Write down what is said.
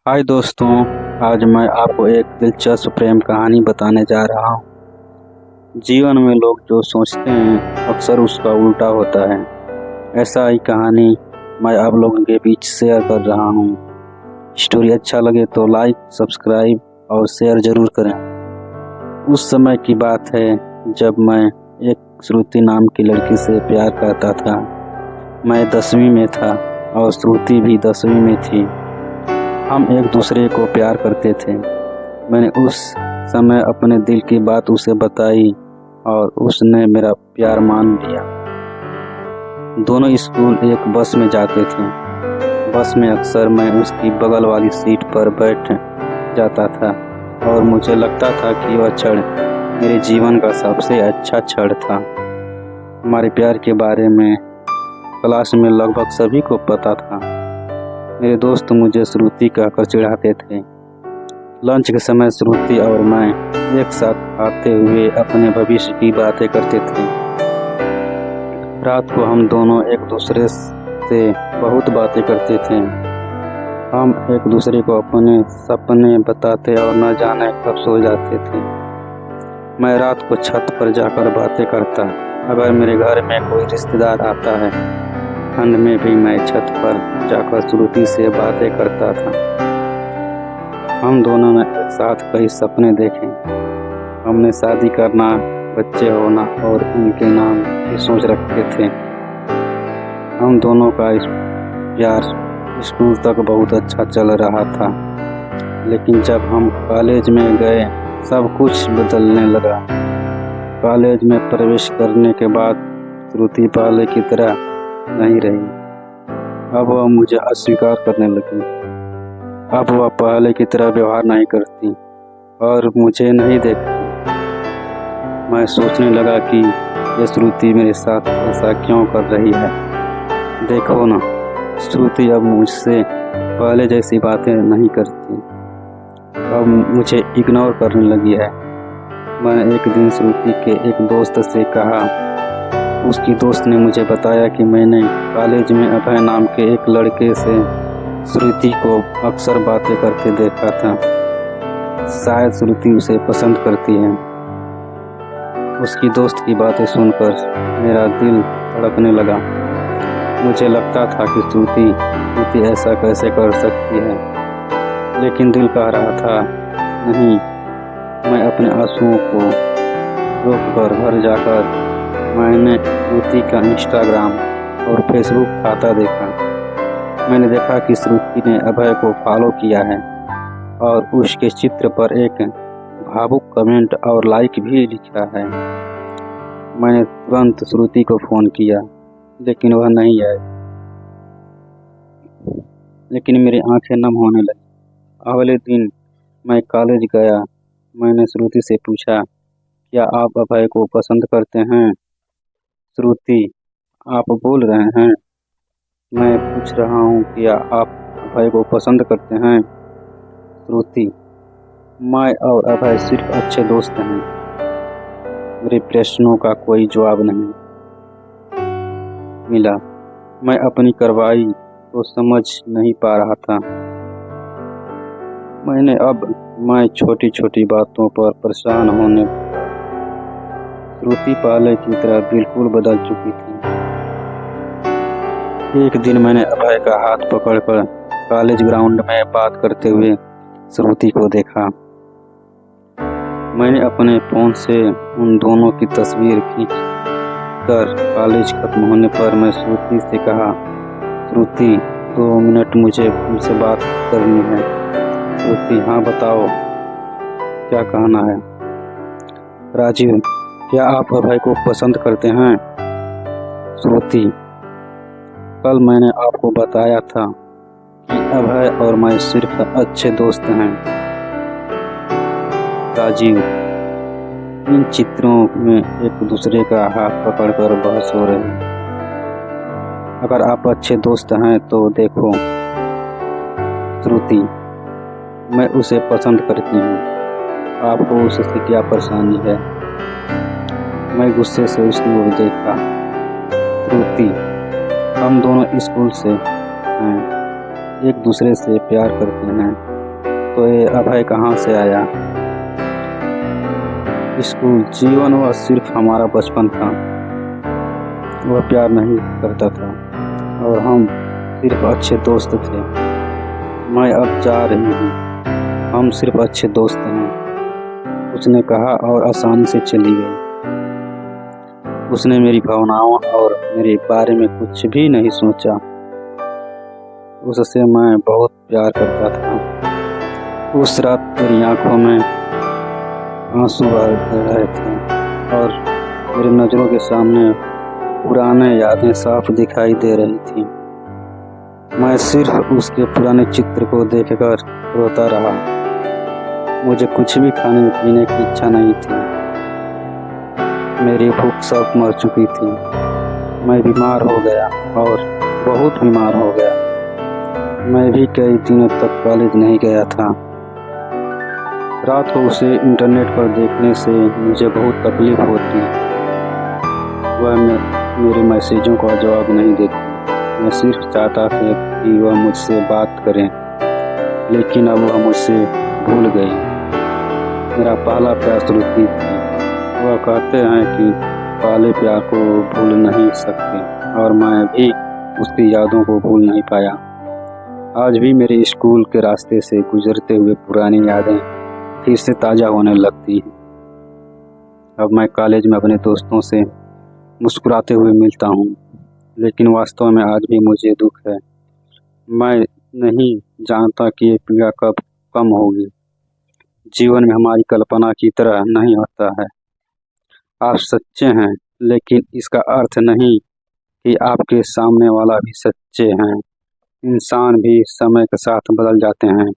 हाय दोस्तों। आज मैं आपको एक दिलचस्प प्रेम कहानी बताने जा रहा हूँ। जीवन में लोग जो सोचते हैं अक्सर उसका उल्टा होता है। ऐसा ही कहानी मैं आप लोगों के बीच शेयर कर रहा हूँ। स्टोरी अच्छा लगे तो लाइक, सब्सक्राइब और शेयर ज़रूर करें। उस समय की बात है जब मैं एक श्रुति नाम की लड़की से प्यार करता था। मैं 10वीं में था और श्रुति भी 10वीं में थी। हम एक दूसरे को प्यार करते थे। मैंने उस समय अपने दिल की बात उसे बताई और उसने मेरा प्यार मान लिया। दोनों स्कूल एक बस में जाते थे। बस में अक्सर मैं उसकी बगल वाली सीट पर बैठ जाता था और मुझे लगता था कि वह क्षण मेरे जीवन का सबसे अच्छा क्षण था। हमारे प्यार के बारे में क्लास में लगभग सभी को पता था। मेरे दोस्त मुझे श्रुति कहकर चिढ़ाते थे। लंच के समय श्रुति और मैं एक साथ खाते हुए अपने भविष्य की बातें करते थे। रात को हम दोनों एक दूसरे से बहुत बातें करते थे। हम एक दूसरे को अपने सपने बताते और न जाने कब सो जाते थे। मैं रात को छत पर जाकर बातें करता। अगर मेरे घर में कोई रिश्तेदार आता है, ठंड में भी मैं छत पर जाकर श्रुति से बातें करता था। हम दोनों ने एक साथ कई सपने देखे। हमने शादी करना, बच्चे होना और उनके नाम की सोच रखे थे। हम दोनों का प्यार स्कूल तक बहुत अच्छा चल रहा था, लेकिन जब हम कॉलेज में गए सब कुछ बदलने लगा। कॉलेज में प्रवेश करने के बाद श्रुति पहले की तरह नहीं रही। अब वह मुझे अस्वीकार करने लगी। अब वह पहले की तरह व्यवहार नहीं करती और मुझे नहीं देखती। मैं सोचने लगा कि ये श्रुति मेरे साथ ऐसा क्यों कर रही है। देखो ना, श्रुति अब मुझसे पहले जैसी बातें नहीं करती, अब मुझे इग्नोर करने लगी है। मैंने एक दिन श्रुति के एक दोस्त से कहा। उसकी दोस्त ने मुझे बताया कि मैंने कॉलेज में अभय नाम के एक लड़के से श्रुति को अक्सर बातें करते देखा था। शायद श्रुति उसे पसंद करती है। उसकी दोस्त की बातें सुनकर मेरा दिल धड़कने लगा। मुझे लगता था कि श्रुति ऐसा कैसे कर सकती है, लेकिन दिल कह रहा था नहीं। मैं अपने आंसुओं को रोककर घर जाकर मैंने श्रुति का इंस्टाग्राम और फेसबुक खाता देखा। मैंने देखा कि श्रुति ने अभय को फॉलो किया है और उसके चित्र पर एक भावुक कमेंट और लाइक भी लिखा है। मैंने तुरंत श्रुति को फ़ोन किया, लेकिन वह नहीं आई। लेकिन मेरी आंखें नम होने लगी। अगले दिन मैं कॉलेज गया। मैंने श्रुति से पूछा, क्या आप अभय को पसंद करते हैं? श्रुति, आप बोल रहे हैं? मैं पूछ रहा हूँ कि आप अभय को पसंद करते हैं? श्रुति, मैं और अभय सिर्फ अच्छे दोस्त हैं। मेरे प्रश्नों का कोई जवाब नहीं मिला। मैं अपनी कार्रवाई को समझ नहीं पा रहा था। मैं छोटी छोटी बातों पर परेशान होने। श्रुति पहले की तरह बिल्कुल बदल चुकी थी। एक दिन मैंने अभय का हाथ पकड़कर कॉलेज ग्राउंड में बात करते हुए श्रुति को देखा। मैंने अपने फ़ोन से उन दोनों की तस्वीर खींच कर कॉलेज खत्म होने पर मैं श्रुति से कहा, श्रुति 2 मिनट मुझे तुमसे बात करनी है। श्रुति, हाँ बताओ, क्या कहना है? राजीव, क्या आप अभय को पसंद करते हैं? श्रुति, कल मैंने आपको बताया था कि अभय और मैं सिर्फ अच्छे दोस्त हैं। राजीव, इन चित्रों में एक दूसरे का हाथ पकड़कर बहस हो रही है। अगर आप अच्छे दोस्त हैं तो देखो। श्रुति, मैं उसे पसंद करती हूँ। आपको उससे क्या परेशानी है? मैं गुस्से से उसकी ओर देखा। श्रुति, हम दोनों स्कूल से हैं, एक दूसरे से प्यार करते हैं। तो ये अभय कहाँ से आया। स्कूल जीवन वह सिर्फ हमारा बचपन था। वह प्यार नहीं करता था और हम सिर्फ अच्छे दोस्त थे। मैं अब जा रही हूँ, हम सिर्फ अच्छे दोस्त हैं, उसने कहा और आसानी से चली गई। उसने मेरी भावनाओं और मेरे बारे में कुछ भी नहीं सोचा। उससे मैं बहुत प्यार करता था। उस रात मेरी आंखों में आंसू आ रहे थे और मेरी नज़रों के सामने पुराने यादें साफ दिखाई दे रही थी। मैं सिर्फ उसके पुराने चित्र को देखकर रोता रहा। मुझे कुछ भी खाने पीने की इच्छा नहीं थी। मेरी भूख सब मर चुकी थी। मैं बीमार हो गया और बहुत बीमार हो गया। मैं भी कई दिनों तक कॉलेज नहीं गया था। रात को उसे इंटरनेट पर देखने से मुझे बहुत तकलीफ होती। वह मेरे मैसेजों का जवाब नहीं देती। मैं सिर्फ चाहता था कि वह मुझसे बात करें, लेकिन अब वह मुझसे भूल गई। मेरा पहला प्यार श्रुति थी। वह कहते हैं कि पहले प्यार को भूल नहीं सकते और मैं भी उसकी यादों को भूल नहीं पाया। आज भी मेरे स्कूल के रास्ते से गुजरते हुए पुरानी यादें फिर से ताज़ा होने लगती हैं। अब मैं कॉलेज में अपने दोस्तों से मुस्कुराते हुए मिलता हूँ, लेकिन वास्तव में आज भी मुझे दुख है। मैं नहीं जानता कि ये पीड़ा कब कम होगी। जीवन में हमारी कल्पना की तरह नहीं होता है। आप सच्चे हैं, लेकिन इसका अर्थ नहीं कि आपके सामने वाला भी सच्चे हैं। इंसान भी समय के साथ बदल जाते हैं।